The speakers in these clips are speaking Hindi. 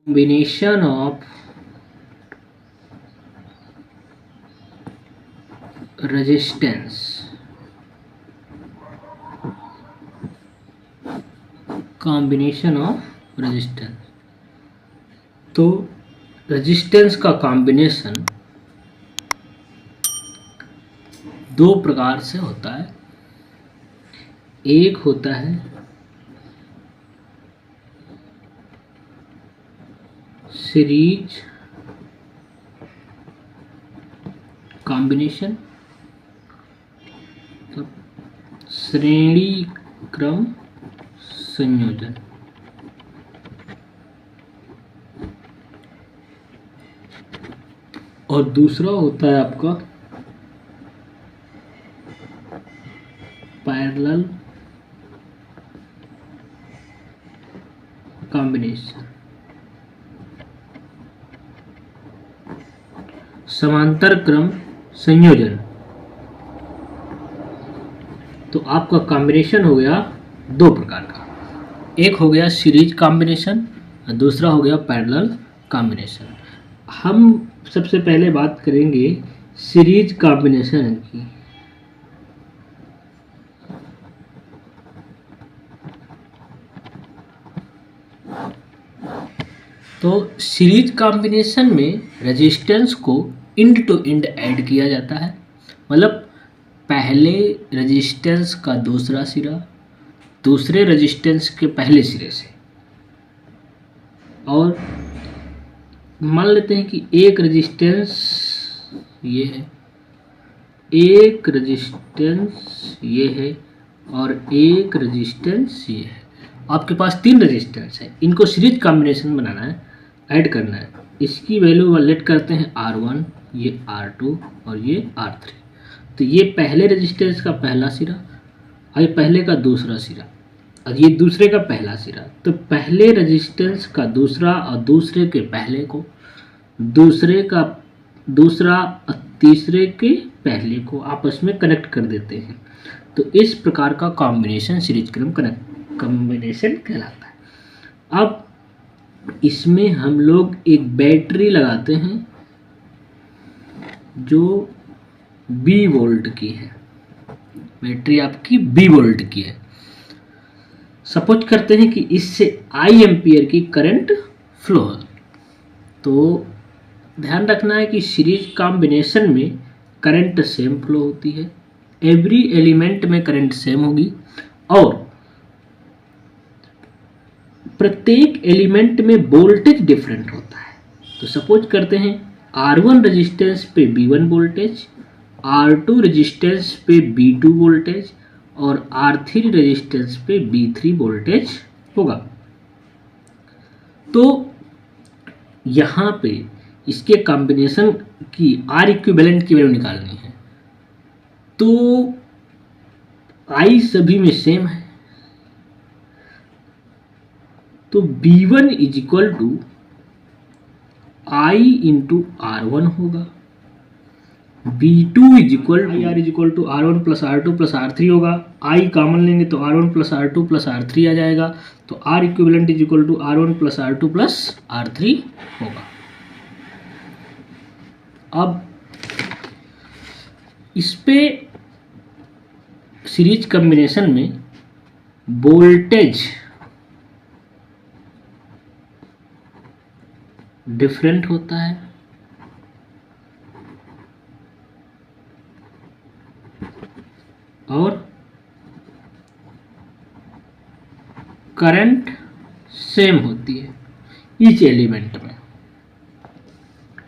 combination of resistance तो रेजिस्टेंस का कॉम्बिनेशन दो प्रकार से होता है। एक होता है सीरीज कॉम्बिनेशन, श्रेणी क्रम संयोजन। और दूसरा होता है आपका पैरेलल कॉम्बिनेशन, समांतर क्रम संयोजन। तो आपका कॉम्बिनेशन हो गया दो प्रकार का, एक हो गया सीरीज कॉम्बिनेशन और दूसरा हो गया पैरेलल कॉम्बिनेशन। हम सबसे पहले बात करेंगे सीरीज कॉम्बिनेशन की। तो सीरीज कॉम्बिनेशन में रेजिस्टेंस को इंड टू इंड ऐड किया जाता है, मतलब पहले रेजिस्टेंस का दूसरा सिरा दूसरे रेजिस्टेंस के पहले सिरे से। और मान लेते हैं कि एक रेजिस्टेंस ये है, एक रेजिस्टेंस ये है और एक रेजिस्टेंस ये है। आपके पास तीन रेजिस्टेंस है, इनको सीरीज कॉम्बिनेशन बनाना है, ऐड करना है। इसकी वैल्यू लेट करते हैं R1, ये R2 और ये R3। तो ये पहले रेजिस्टेंस का पहला सिरा और ये पहले का दूसरा सिरा और ये दूसरे का पहला सिरा। तो पहले रेजिस्टेंस का दूसरा और दूसरे के पहले को, दूसरे का दूसरा और तीसरे के पहले को आपस में कनेक्ट कर देते हैं। तो इस प्रकार का कॉम्बिनेशन सीरीज क्रम कॉम्बिनेशन कहलाता है। अब इसमें हम लोग एक बैटरी लगाते हैं जो B वोल्ट की है, बैटरी आपकी B वोल्ट की है। सपोज करते हैं कि इससे I एम्पियर की करंट फ्लो है। तो ध्यान रखना है कि सीरीज कॉम्बिनेशन में करंट सेम फ्लो होती है, एवरी एलिमेंट में करंट सेम होगी और प्रत्येक एलिमेंट में वोल्टेज डिफरेंट होता है। तो सपोज करते हैं R1 रेजिस्टेंस पे B1 वोल्टेज, R2 रेजिस्टेंस पे B2 वोल्टेज और R3 रेजिस्टेंस पे B3 वोल्टेज होगा। तो यहाँ पे इसके कॉम्बिनेशन की R इक्विवेलेंट की वैल्यू निकालनी है। तो I सभी में सेम है, तो B1 is equal to I into R1 होगा, B2 is equal to R is equal to R1 plus R2 plus R3 होगा। I कॉमन लेंगे तो R1 plus R2 plus R3 आ जाएगा। तो R equivalent is equal to R1 plus R2 plus R3 होगा। अब इस पे सीरीज कॉम्बिनेशन में वोल्टेज डिफरेंट होता है और करंट सेम होती है ईच एलिमेंट में।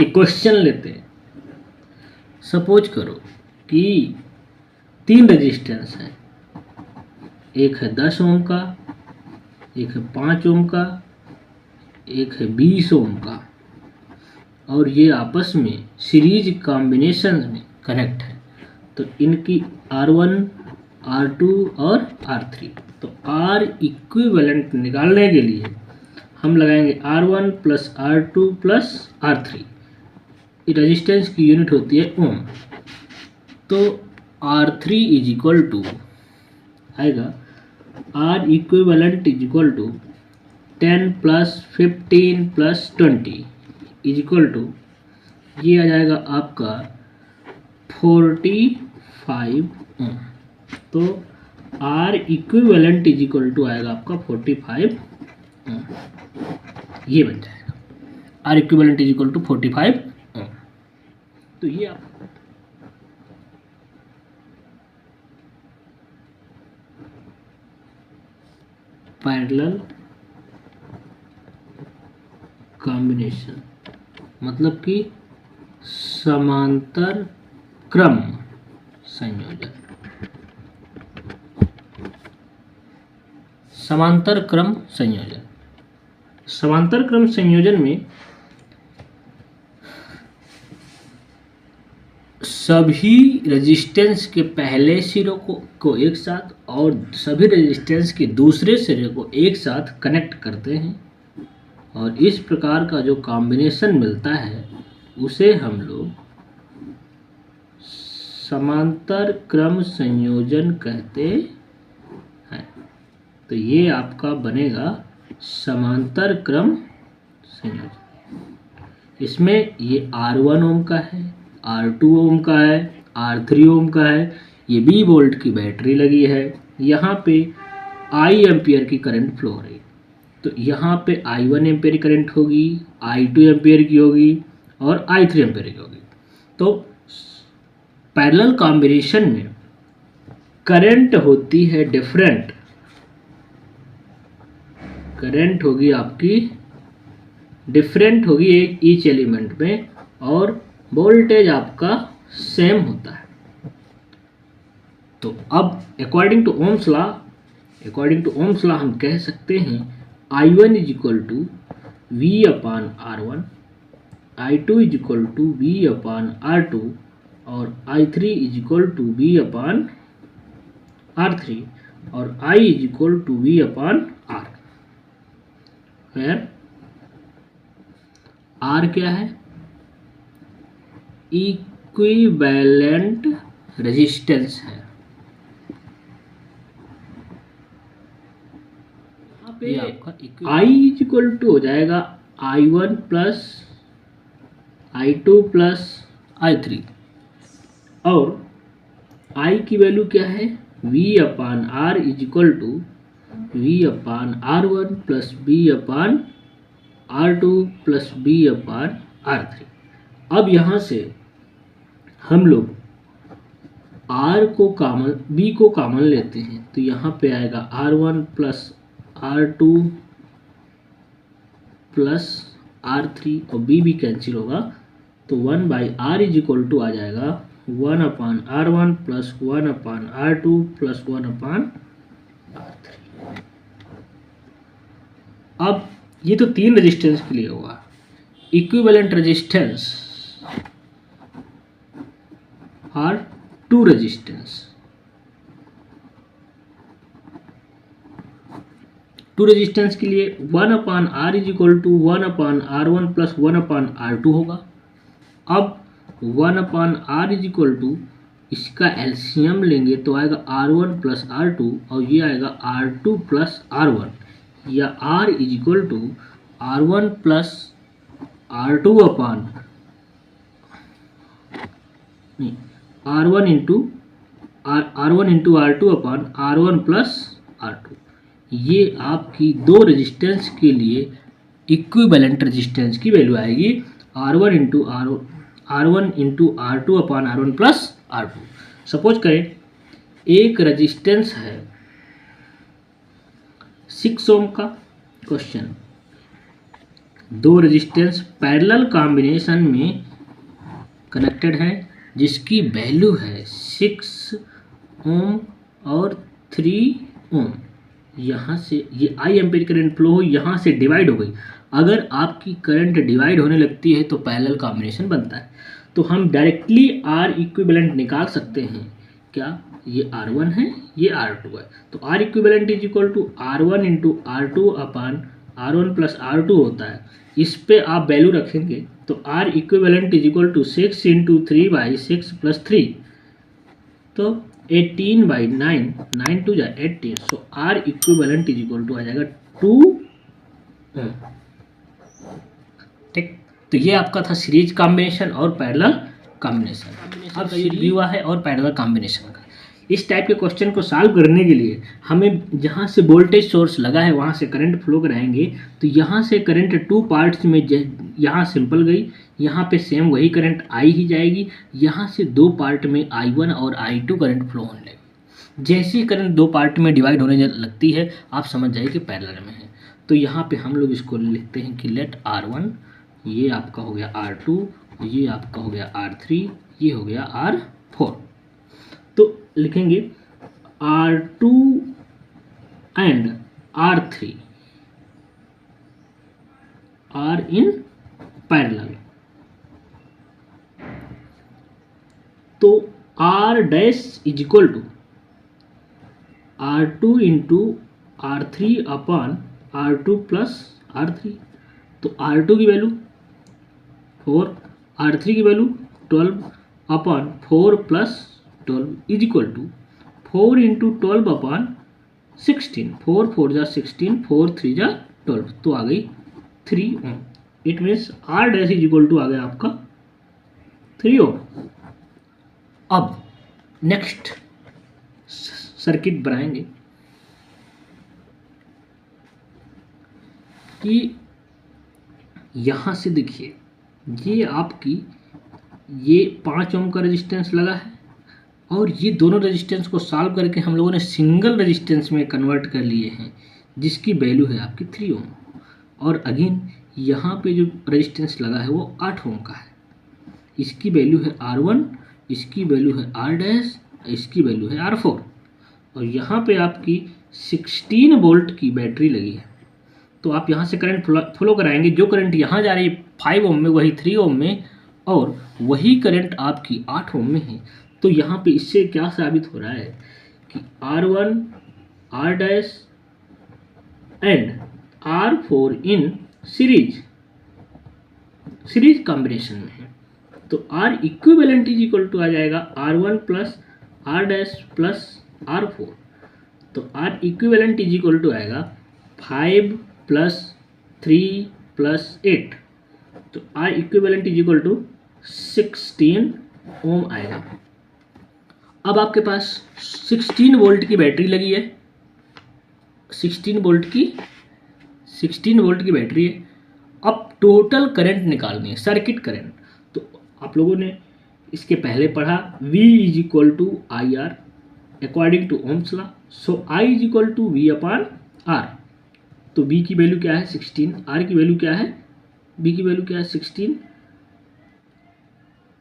एक क्वेश्चन लेते हैं। सपोज करो कि तीन रेजिस्टेंस है, एक है 10 ओम का, एक है 5 ओम का, एक है 20 ओम का और ये आपस में सीरीज कॉम्बिनेशन में कनेक्ट है। तो इनकी R1, R2 और R3। तो R इक्विवेलेंट निकालने के लिए हम लगाएंगे R1 plus R2 plus R3। Resistance की यूनिट होती है ओम। तो R3 इज इक्वल टू आएगा R equivalent is equal to 10 plus 15 plus 20 is equal to ये आ जाएगा आपका 45 ओम। तो आर इक्विवेलेंट इजिक्वल टू आएगा आपका 45 ओम, ये बन जाएगा आर इक्विवेलेंट इजिक्वल टू 45 ओम। तो ये आप पैरेलल कॉम्बिनेशन मतलब कि समांतर क्रम संयोजन, समांतर क्रम संयोजन। समांतर क्रम संयोजन में सभी रेजिस्टेंस के पहले सिरों को एक साथ और सभी रेजिस्टेंस के दूसरे सिरे को एक साथ कनेक्ट करते हैं और इस प्रकार का जो कॉम्बिनेशन मिलता है उसे हम लोग समांतर क्रम संयोजन कहते हैं। तो ये आपका बनेगा समांतर क्रम संयोजन। इसमें ये R1 ओम का है, R2 ओम का है, R3 ओम का है, ये 20 वोल्ट की बैटरी लगी है, यहाँ पे I एम्पियर की करंट फ्लो हो रही है। तो यहाँ पे I1 एम्पियर की करंट होगी, I2 एम्पियर की होगी और I3 एम्पियर की होगी। तो पैरेलल कॉम्बिनेशन में करंट होती है डिफरेंट, करंट होगी आपकी डिफरेंट होगी एक ईच एलिमेंट में और वोल्टेज आपका सेम होता है। तो अब अकॉर्डिंग टू ओम्स लॉ हम कह सकते हैं I1 is equal to V upon R1, I2 is equal to V upon R2 और I3 is equal to V upon R3 और I is equal to V upon R। R क्या है? इक्विवेलेंट रेजिस्टेंस है। यहाँ पे I इज इक्वल टू हो जाएगा I1 plus I2 plus I3 और I की वैल्यू क्या है? V upon R is equal to V upon R1 plus B upon R2 plus B upon R3। अब यहाँ से हम लोग B को कॉमन लेते हैं तो यहाँ पे आएगा R1 plus R2 plus R3 और B भी कैंसिल होगा तो 1 by R is equal to आ जाएगा 1 upon R1 plus 1 upon R2 plus 1 अपान R3। अब ये तो 3 रेजिस्टेंस के लिए होगा। Equivalent resistance are 2 resistance, 2 resistance के लिए 1 upon R is equal to 1 upon R1 plus 1 upon R2 होगा। अब 1 upon R is equal to इसका एलसीएम लेंगे तो आएगा R1 प्लस R2 और ये आएगा R2 प्लस R1 या R is equal to R1 plus R2 upon R1 into R2 upon R1 plus R2। ये आपकी 2 रेजिस्टेंस के लिए इक्विवेलेंट रेजिस्टेंस की वैल्यू आएगी R1 into R2 upon R1 plus R2। Suppose करें एक रेजिस्टेंस है 6 ओम का। क्वेश्चन 2 रेजिस्टेंस पैरेलल कॉम्बिनेशन में कनेक्टेड है जिसकी वैल्यू है 6 ओम और 3 ओम। यहाँ से ये I एम्पीयर करंट फ्लो हो, यहाँ से डिवाइड हो गई। अगर आपकी करंट डिवाइड होने लगती है तो पैरेलल कॉम्बिनेशन बनता है। तो हम डायरेक्टली R इक्विवेलेंट निकाल सकते हैं। क्या? ये R1 है, ये R2 है। तो R equivalent is equal to R1 into R2 upon R1 plus R2 होता है। इस पे आप वैल्यू रखेंगे तो R equivalent is equal to 6 into 3 by 6 plus 3 तो 18 बाई 9, 9 टू जा 18। So R equivalent is equal to आ जाएगा 2 ओम। ठीक, तो ये आपका था सीरीज कॉम्बिनेशन और पैरेलल कॉम्बिनेशन। अब सीरीज हुआ है और पैरेलल कॉम्बिनेशन का। इस टाइप के क्वेश्चन को सॉल्व करने के लिए हमें जहाँ से वोल्टेज सोर्स लगा है वहाँ से करंट फ्लो कराएंगे। तो यहाँ से करंट टू पार्ट्स में, यहाँ सिंपल गई, यहाँ पे सेम वही करंट आई ही जाएगी। यहाँ से दो पार्ट में I1 और I2 करंट फ्लो होने लगेगी। जैसे ही करंट दो पार्ट में डिवाइड होने लगती है आप समझ जाइए कि पैरेलल में है। तो यहाँ पे हम लोग इसको लिखते हैं कि लेट R1, ये आपका हो गया R2, ये आपका हो गया R3, ये हो गया R4। तो लिखेंगे R2 and R3 are in parallel. तो R dash is equal to R2 into R3 upon R2 plus R3। तो R2 की वैल्यू 4, R3 की value 12 upon 4 plus 12 is equal to 4 into 12 upon 16। 4 4 जा 16, 4 3 जा 12, तो आ गई 3 ohm. It means R dash is equal to आ गया आपका 3 ओम। अब नेक्स्ट सर्किट बनाएंगे कि यहाँ से देखिए ये आपकी ये 5 ओम का रेजिस्टेंस लगा है और ये दोनों रेजिस्टेंस को सॉल्व करके हम लोगों ने सिंगल रेजिस्टेंस में कन्वर्ट कर लिए हैं जिसकी वैल्यू है आपकी 3 ओम। और अगेन यहाँ पे जो रेजिस्टेंस लगा है वो 8 ओम का है। इसकी वैल्यू है R1, इसकी वैल्यू है R डैश, इसकी वैल्यू है R4। और यहाँ पे आपकी 16 वोल्ट की बैटरी लगी है। तो आप यहाँ से करंट फ्लो कराएंगे। जो करंट यहाँ जा रही है 5 ओम में वही 3 ओम में और वही करंट आपकी 8 ओम में है। तो यहाँ पे इससे क्या साबित हो रहा है कि R1, R dash and R4 in series combination में है। तो R equivalent is equal to आ जाएगा R1 plus R dash plus R4। तो R equivalent is equal to आएगा 5 प्लस 3 प्लस 8। तो R equivalent is equal to 16 ohm आएगा। अब आपके पास 16 वोल्ट की बैटरी लगी है, 16 वोल्ट की बैटरी है। अब टोटल करंट निकालनी है, सर्किट करंट। तो आप लोगों ने इसके पहले पढ़ा V is equal to I R according to Ohm's law. So I is equal to V upon R। तो V की वैल्यू क्या है 16, R की वैल्यू क्या है, V की वैल्यू क्या है 16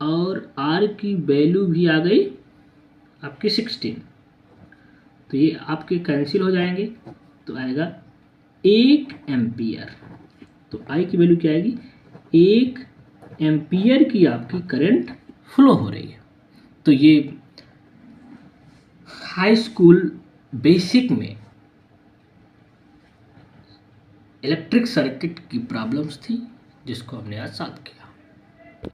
और R की वैल्यू भी आ गई आपकी 16। तो ये आपके कैंसिल हो जाएंगे। तो आएगा 1 एम्पियर। तो I की वैल्यू क्या आएगी, 1 एम्पियर की आपकी करंट फ्लो हो रही है। तो ये हाई स्कूल बेसिक में इलेक्ट्रिक सर्किट की प्रॉब्लम्स थी जिसको हमने आज सॉल्व किया।